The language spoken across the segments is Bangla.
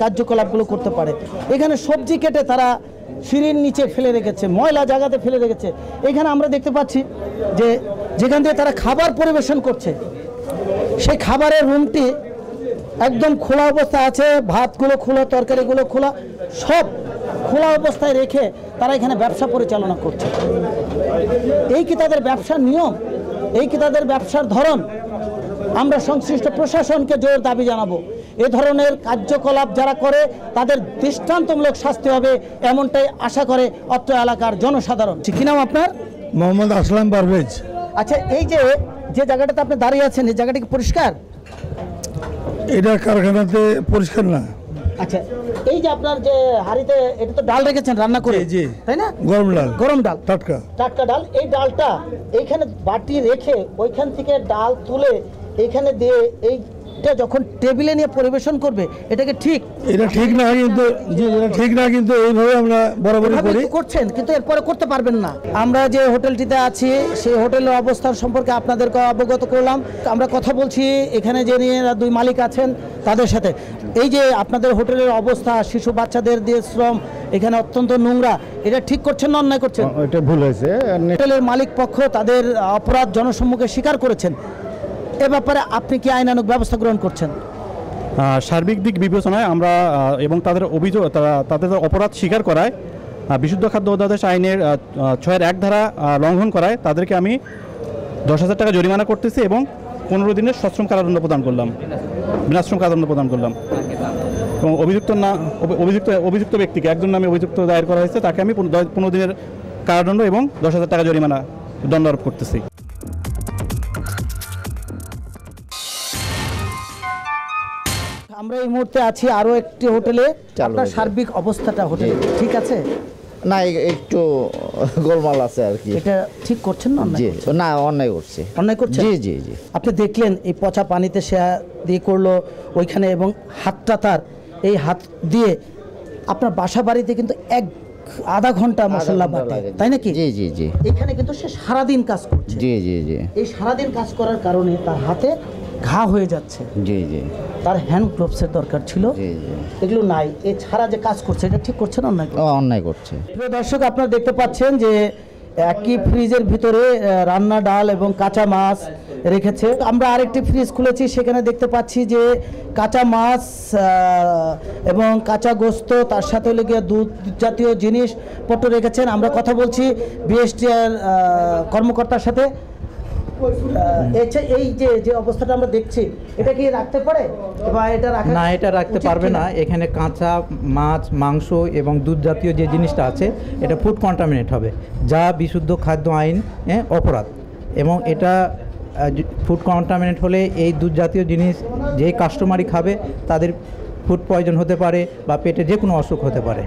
কার্যকলাপগুলো করতে পারে। এখানে সবজি কেটে তারা সিঁড়ির নিচে ফেলে রেখেছে, ময়লা জায়গাতে ফেলে রেখেছে। এখানে আমরা দেখতে পাচ্ছি যে যেখান থেকে তারা খাবার পরিবেশন করছে সেই খাবারের রুমটি একদম খোলা অবস্থায় আছে, ভাতগুলো খোলা, তরকারিগুলো খোলা, সব খোলা অবস্থায় রেখে তারা এখানে ব্যবসা পরিচালনা করছে। এই কি তাদের ব্যবসার নিয়ম? এই কি তাদের ব্যবসার ধরন? আমরা সংশ্লিষ্ট প্রশাসনকে জোর দাবি জানাবো, এ ধরনের কার্যকলাপ যারা করে তাদের দৃষ্টান্তমূলক শাস্তি হবে, এমনটাই আশা করে অত্র এলাকার জনসাধারণ। কি নাম আপনার? মোহাম্মদ আসলাম পারভেজ। আচ্ছা, এই যে জায়গাটাতে আপনি দাঁড়িয়ে আছেন, এই জায়গাটা কি পরিষ্কার? এটা কারখানাতে পরিষ্কার না। আচ্ছা, এই যে আপনার যে হাড়িতে এটা তো ডাল রেখেছেন রান্না করে, জি, তাই না? গরম ডাল, টাটকা ডাল। এই ডালটা এইখানে বাটি রেখে ওইখান থেকে ডাল তুলে এইখানে দিয়ে এইটা যখন টেবিলে নিয়ে পরিবেশন করবে, এটাকে ঠিক? এটা ঠিক না, কিন্তু এটা ঠিক না, কিন্তু এইভাবে আমরা বরাবরই করি। করছেন, কিন্তু এরপরে করতে পারবেন না। আমরা যে হোটেলটিতে আছি সেই হোটেলের অবস্থান সম্পর্কে আপনাদেরকে অবগত করলাম। আমরা কথা বলছি এখানে যে দুই মালিক আছেন তাদের সাথে। এই যে আপনাদের হোটেলের অবস্থা, শিশু বাচ্চাদের দিয়ে শ্রম, এখানে অত্যন্ত নোংরা, এটা ঠিক করছেন না অন্যায় করছেন? এটা ভুল হয়েছে। হোটেলের মালিক পক্ষ তাদের অপরাধ জনসম্মুখে স্বীকার করেছেন। এ ব্যাপারে আপনি কি আইনানুগ ব্যবস্থা গ্রহণ করছেন? সার্বিক দিক বিবেচনায় আমরা এবং তাদের অভিযোগ, তাদের অপরাধ স্বীকার করায়, বিশুদ্ধ খাদ্য অধ্যাদেশ আইনের 6-1 ধারা লঙ্ঘন করায় তাদেরকে আমি 10,000 টাকা জরিমানা করতেছি এবং 15 দিনের সশ্রম কারাদণ্ড প্রদান করলাম, বিনাশ্রম কারাদণ্ড প্রদান করলাম। এবং অভিযুক্ত ব্যক্তিকে, একজন নামে অভিযুক্ত দায়ের করা হয়েছে, তাকে আমি 15 দিনের কারাদণ্ড এবং 10,000 টাকা জরিমানা দণ্ড আরোপ করতেছি। আমরা এই মুহূর্তে আছি আরো একটি হোটেলে। আপনার সার্বিক অবস্থাটা হোটেলে ঠিক আছে? না, একটু গোলমাল আছে আর কি। এটা ঠিক করছেন না? না, অন্যায় করছে। অন্যায় করছে? জি জি জি। আপনি দেখলেন এই পচা পানিতে সে দিয়ে করলো ওইখানে, এবং হাতটা তার এই হাত দিয়ে আপনার বাসা বাড়িতে কিন্তু আধা ঘন্টা মশলা বাটে, তাই নাকি? জি জি জি। এখানে কিন্তু সে সারাদিন কাজ করছে। জি জি জি। এই সারাদিন কাজ করার কারণে তার হাতে ঘা হয়ে যাচ্ছে। জি জি। তার হ্যান্ড গ্লোভসের দরকার ছিল, এগুলো নাই। এছাড়া যে কাজ করছে এটা ঠিক করছে না অন্যায়? অন্যায় করছে। প্রিয় দর্শক, আপনারা দেখতে পাচ্ছেন যে একই ফ্রিজের ভিতরে রান্না ডাল এবং কাঁচা মাছ রেখেছে। আমরা আরেকটি ফ্রিজ খুলেছি, সেখানে দেখতে পাচ্ছি যে কাঁচা মাছ এবং কাঁচা গোস্ত, তার সাথে হলে গিয়ে দুধ জাতীয় জিনিসপত্র রেখেছেন। আমরা কথা বলছি বিএসটিআর কর্মকর্তার সাথে। এই যে অবস্থাটা আমরা দেখছি, এটা কি রাখতে পারে বা এটা রাখা? না, এটা রাখতে পারবে না। এখানে কাঁচা মাছ, মাংস এবং দুধ জাতীয় যে জিনিসটা আছে এটা ফুড কন্টামিনেট হবে, যা বিশুদ্ধ খাদ্য আইন অপরাধ। এবং এটা ফুড কন্টামিনেট হলে এই দুধ জাতীয় জিনিস যেই কাস্টমারই খাবে তাদের ফুড পয়জন হতে পারে বা পেটে যে কোনো অসুখ হতে পারে।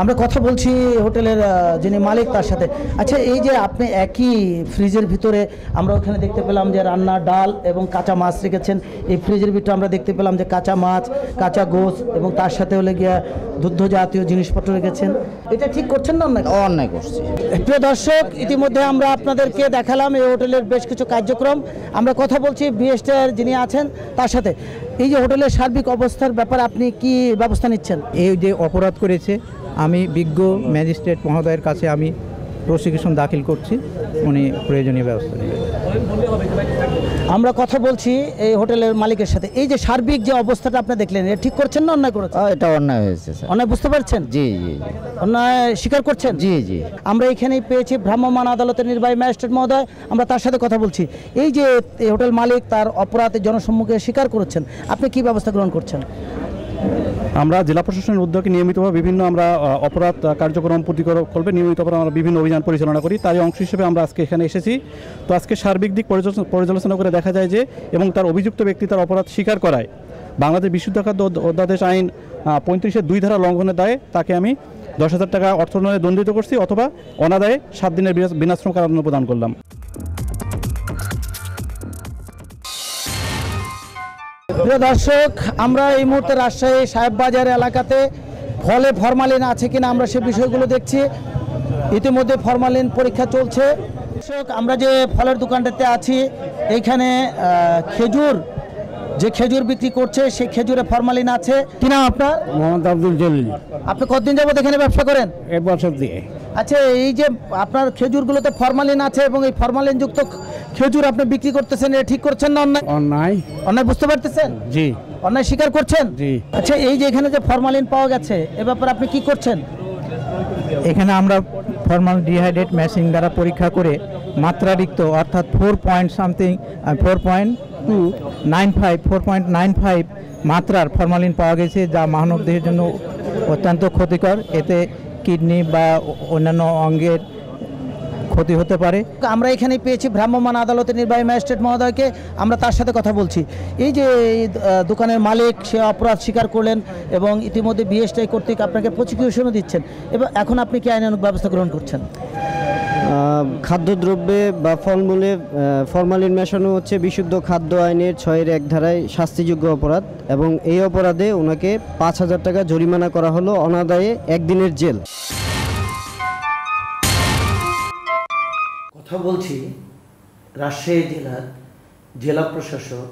আমরা কথা বলছি হোটেলের যিনি মালিক তার সাথে। আচ্ছা, এই যে আপনি একই ফ্রিজের ভিতরে আমরা ওখানে দেখতে পেলাম যে রান্না ডাল এবং কাঁচা মাছ রেখেছেন, এই ফ্রিজের ভিতরে আমরা দেখতে পেলাম যে কাঁচা মাছ, কাঁচা গোস এবং তার সাথে হলে গিয়া দুগ্ধ জাতীয় জিনিসপত্র রেখেছেন, এটা ঠিক করছেন না অন্যায়? অন্যায় করছে। প্রিয় দর্শক, ইতিমধ্যে আমরা আপনাদেরকে দেখালাম এই হোটেলের বেশ কিছু কার্যক্রম। আমরা কথা বলছি বিএসটিআর যিনি আছেন তার সাথে। এই যে হোটেলের সার্বিক অবস্থার ব্যাপারে আপনি কি ব্যবস্থা নিচ্ছেন? এই যে অপরাধ করেছে, আমি বিজ্ঞ ম্যাজিস্ট্রেট মহোদয়ের কাছে আমি প্রসিকিউশন দাখিল করছি, উনি প্রয়োজনীয় ব্যবস্থা নেবেন। আমরা কথা বলছি এই হোটেলের মালিকের সাথে। এই যে সার্বিক যে অবস্থাটা আপনি দেখলেন, এটা ঠিক করছেন না অন্যায় করেছেন? এটা অন্যায় হয়েছে স্যার। অন্যায় বুঝতে পারছেন? জি জি জি। অন্যায় স্বীকার করছেন? জি জি। আমরা এখানেই পেয়েছি ভ্রাম্যমাণ আদালতের নির্বাহী ম্যাজিস্ট্রেট মহোদয়, আমরা তার সাথে কথা বলছি। এই যে এই হোটেল মালিক তার অপরাধের জনসম্মুখে স্বীকার করেছেন, আপনি কি ব্যবস্থা গ্রহণ করছেন? আমরা জেলা প্রশাসনের উদ্যোগে নিয়মিতভাবে বিভিন্ন আমরা অপরাধ কার্যক্রম প্রতিকল্পে নিয়মিতভাবে আমরা বিভিন্ন অভিযান পরিচালনা করি। তারই অংশ হিসেবে আমরা আজকে এখানে এসেছি। তো আজকে সার্বিক দিক পর্যালোচনা করে দেখা যায় যে, এবং তার অভিযুক্ত ব্যক্তি তার অপরাধ স্বীকার করায় বাংলাদেশ বিশুদ্ধ খাদ্য অধ্যাদেশ আইন 35-2 ধারা লঙ্ঘনের দায়ে তাকে আমি 10,000 টাকা অর্থদণ্ডে দণ্ডিত করছি, অথবা অনাদায়ে 7 দিনের বিনাশ্রম কারাদণ্ড প্রদান করলাম। প্রিয় দর্শক, আমরা এই মুহূর্তে রাজশাহী সাহেববাজার এলাকাতে ফলে ফরমালিন আছে কিনা আমরা সে বিষয়গুলো দেখছি। ইতিমধ্যে ফরমালিন পরীক্ষা চলছে। দর্শক, আমরা যে ফলের দোকানটাতে আছি, এইখানে খেজুর যে খেজুর বিক্রি করছে সেই খেজুরে ফরমালিন আছে কি নাম আপনার? মোহাম্মদ আব্দুল জলিল। আপনি কতদিন যাবত এখানে ব্যবসা করেন? 1 বছর দিয়ে। আচ্ছা, এই যে আপনার খেজুরগুলোতে ফরমালিন আছে এবং এই ফরমালিন যুক্ত খেজুর আপনি বিক্রি করতেছেন, এটা ঠিক করছেন না অন্যায়? অন্যায়। অন্যায় বুঝতে পারতেছেন? জি অন্যায় স্বীকার করছেন? জি। আচ্ছা, এই যে এখানে যে ফরমালিন পাওয়া গেছে এ ব্যাপারে আপনি কি করছেন? এখানে আমরা ফর্মালডিহাইড মেশিন দ্বারা পরীক্ষা করে মাত্রারিক্ত অর্থাৎ 4.95 মাত্রার ফরমালিন পাওয়া গেছে, যা মানব দেহের জন্য অত্যন্ত ক্ষতিকর। এতে কিডনি বা অন্যান্য অঙ্গের ক্ষতি হতে পারে। আমরা এখানে পেয়েছি ভ্রাম্যমাণ আদালতের নির্বাহী ম্যাজিস্ট্রেট মহোদয়কে, আমরা তার সাথে কথা বলছি। এই যে এই দোকানের মালিক, সে অপরাধ স্বীকার করলেন এবং ইতিমধ্যে বিএসটিআই কর্তৃক আপনাকে প্রসিকিউশনও দিচ্ছেন, এবং এখন আপনি কি আইনানুগ ব্যবস্থা গ্রহণ করছেন? খাদ্যদ্রব্যে বা ফলমূলে ফরমালিন মেশানো হচ্ছে বিশুদ্ধ খাদ্য আইনের 6-1 ধারায় শাস্তিযোগ্য অপরাধ, এবং এই অপরাধে ওনাকে 5,000 টাকা জরিমানা করা হলো, অনাদায়ে 1 দিনের জেল। কথা বলছি রাজশাহী জেলার জেলা প্রশাসক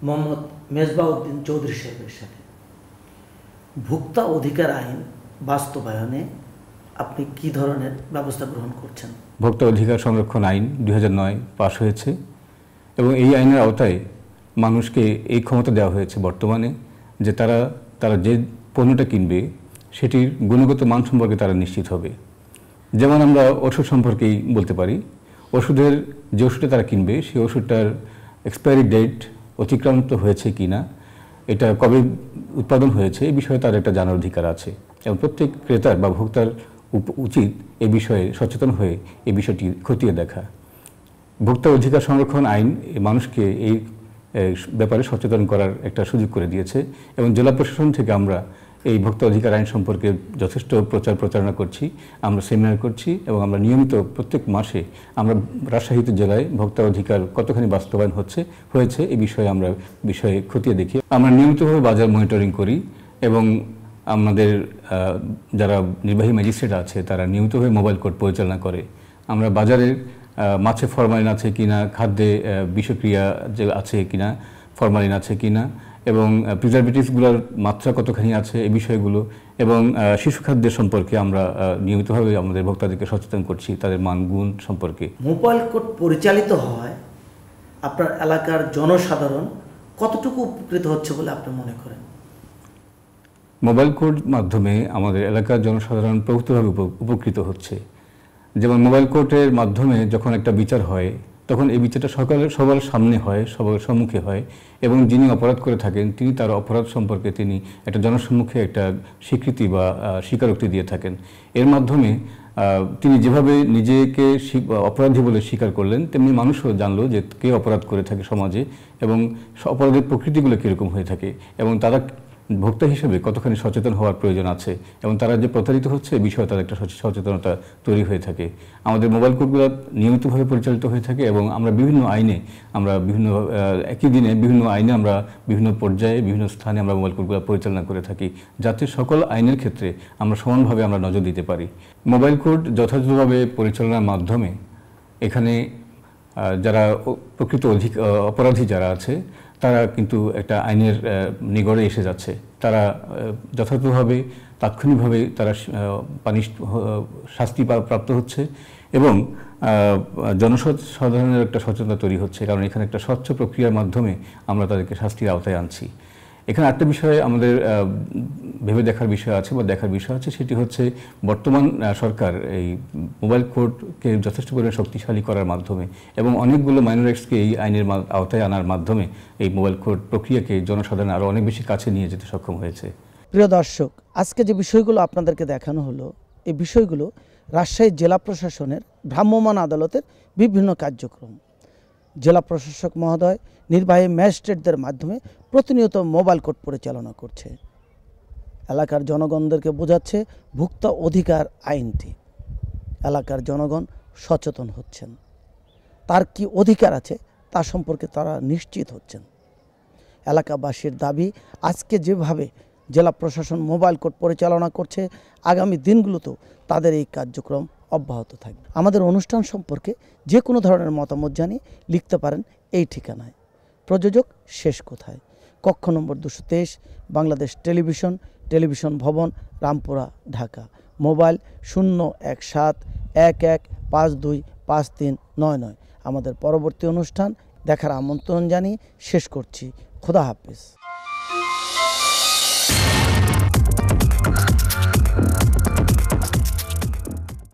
মোহাম্মদ মেজবাউদ্দিন চৌধুরী সাহেবের সাথে। ভোক্তা অধিকার আইন বাস্তবায়নে আপনি কি ধরনের ব্যবস্থা গ্রহণ করছেন? ভোক্তা অধিকার সংরক্ষণ আইন 2009 পাশ হয়েছে এবং এই আইনের আওতায় মানুষকে এই ক্ষমতা দেওয়া হয়েছে বর্তমানে যে তারা যে পণ্যটা কিনবে সেটির গুণগত মান সম্পর্কে তারা নিশ্চিত হবে। যেমন আমরা ওষুধ সম্পর্কেই বলতে পারি, যে ওষুধটা তারা কিনবে সেই ওষুধটার এক্সপায়ারি ডেট অতিক্রান্ত হয়েছে কি না, এটা কবে উৎপাদন হয়েছে এই বিষয়ে তার একটা জানার অধিকার আছে, এবং প্রত্যেক ক্রেতার বা ভোক্তার উচিত এ বিষয়ে সচেতন হয়ে এই বিষয়টি খতিয়ে দেখা। ভোক্তা অধিকার সংরক্ষণ আইন মানুষকে এই ব্যাপারে সচেতন করার একটা সুযোগ করে দিয়েছে, এবং জেলা প্রশাসন থেকে আমরা এই ভোক্তা অধিকার আইন সম্পর্কে যথেষ্ট প্রচারণা করছি, আমরা সেমিনার করছি, এবং আমরা নিয়মিত প্রত্যেক মাসে আমরা রাজশাহী জেলায় ভোক্তা অধিকার কতখানি বাস্তবায়ন হয়েছে এই বিষয়ে আমরা খতিয়ে দেখি। আমরা নিয়মিতভাবে বাজার মনিটরিং করি, এবং আমাদের যারা নির্বাহী ম্যাজিস্ট্রেট আছে তারা নিয়মিতভাবে মোবাইল কোর্ট পরিচালনা করে। আমরা বাজারের মাছে ফরমালিন আছে কিনা, খাদ্যে বিষক্রিয়া যে আছে কিনা, ফরমালিন আছে কিনা, এবং প্রিজারভেটিভসগুলোর মাত্রা কতখানি আছে এই বিষয়গুলো, এবং শিশু খাদ্যের সম্পর্কে আমরা নিয়মিতভাবে আমাদের ভোক্তাদেরকে সচেতন করছি তাদের মান গুণ সম্পর্কে। মোবাইল কোর্ট পরিচালিত হয় আপনার এলাকার জনসাধারণ কতটুকু উপকৃত হচ্ছে বলে আপনি মনে করেন? মোবাইল কোর্ট মাধ্যমে আমাদের এলাকার জনসাধারণ প্রভূতভাবে উপকৃত হচ্ছে। যেমন মোবাইল কোর্টের মাধ্যমে যখন একটা বিচার হয় তখন এই বিচারটা সবার সামনে হয়, সবার সম্মুখে হয়, এবং যিনি অপরাধ করে থাকেন তিনি তার অপরাধ সম্পর্কে তিনি একটা জনসম্মুখে একটা স্বীকৃতি বা স্বীকারোক্তি দিয়ে থাকেন। এর মাধ্যমে তিনি যেভাবে নিজেকে অপরাধী বলে স্বীকার করলেন, তেমনি মানুষও জানলো যে কে অপরাধ করে থাকে সমাজে, এবং অপরাধের প্রকৃতিগুলো কীরকম হয়ে থাকে, এবং তারা ভোক্তা হিসেবে কতখানি সচেতন হওয়ার প্রয়োজন আছে, এবং তারা যে প্রতারিত হচ্ছে এই বিষয়ে তাদের একটা সচেতনতা তৈরি হয়ে থাকে। আমাদের মোবাইল কোর্টগুলো নিয়মিতভাবে পরিচালিত হয়ে থাকে, এবং আমরা বিভিন্ন একই দিনে বিভিন্ন আইনে আমরা বিভিন্ন পর্যায়ে বিভিন্ন স্থানে আমরা মোবাইল কোর্টগুলো পরিচালনা করে থাকি, যাতে সকল আইনের ক্ষেত্রে আমরা সমানভাবে আমরা নজর দিতে পারি। মোবাইল কোর্ট যথাযথভাবে পরিচালনার মাধ্যমে এখানে যারা প্রকৃত অপরাধী যারা আছে তারা কিন্তু একটা আইনের নিগড়ে এসে যাচ্ছে, তারা যথাযথভাবে তাৎক্ষণিকভাবে তারা শাস্তি প্রাপ্ত হচ্ছে, এবং জনসাধারণের একটা সচেতনতা তৈরি হচ্ছে, কারণ এখানে একটা স্বচ্ছ প্রক্রিয়ার মাধ্যমে আমরা তাদেরকে শাস্তির আওতায় আনছি। এখানে একটা বিষয়ে আমাদের ভেবে দেখার বিষয় আছে বা দেখার বিষয় আছে, সেটি হচ্ছে বর্তমান সরকার এই মোবাইল কোর্টকে যথেষ্ট পরিমাণে শক্তিশালী করার মাধ্যমে এবং অনেকগুলো মাইনরিটিসকে এই আইনের আওতায় আনার মাধ্যমে এই মোবাইল কোর্ট প্রক্রিয়াকে জনসাধারণ আরও অনেক বেশি কাছে নিয়ে যেতে সক্ষম হয়েছে। প্রিয় দর্শক, আজকে যে বিষয়গুলো আপনাদেরকে দেখানো হলো, এই বিষয়গুলো রাজশাহী জেলা প্রশাসনের ভ্রাম্যমাণ আদালতের বিভিন্ন কার্যক্রম। জেলা প্রশাসক মহোদয় নির্বাহী ম্যাজিস্ট্রেটদের মাধ্যমে প্রতিনিয়ত মোবাইল কোর্ট পরিচালনা করছে, এলাকার জনগণদেরকে বোঝাচ্ছে ভোক্তা অধিকার আইনটি। এলাকার জনগণ সচেতন হচ্ছেন, তার কি অধিকার আছে তা সম্পর্কে তারা নিশ্চিত হচ্ছেন। এলাকাবাসীর দাবি, আজকে যেভাবে জেলা প্রশাসন মোবাইল কোর্ট পরিচালনা করছে, আগামী দিনগুলোতেও তাদের এই কার্যক্রম অব্যাহত থাকবে। আমাদের অনুষ্ঠান সম্পর্কে যে কোনো ধরনের মতামত জানিয়ে লিখতে পারেন এই ঠিকানায়। প্রযোজক শেষ কোথায়, কক্ষ নম্বর 223, বাংলাদেশ টেলিভিশন, টেলিভিশন ভবন, রামপুরা, ঢাকা। মোবাইল 01711525399। আমাদের পরবর্তী অনুষ্ঠান দেখার আমন্ত্রণ জানিয়ে শেষ করছি। খোদা হাফেজ।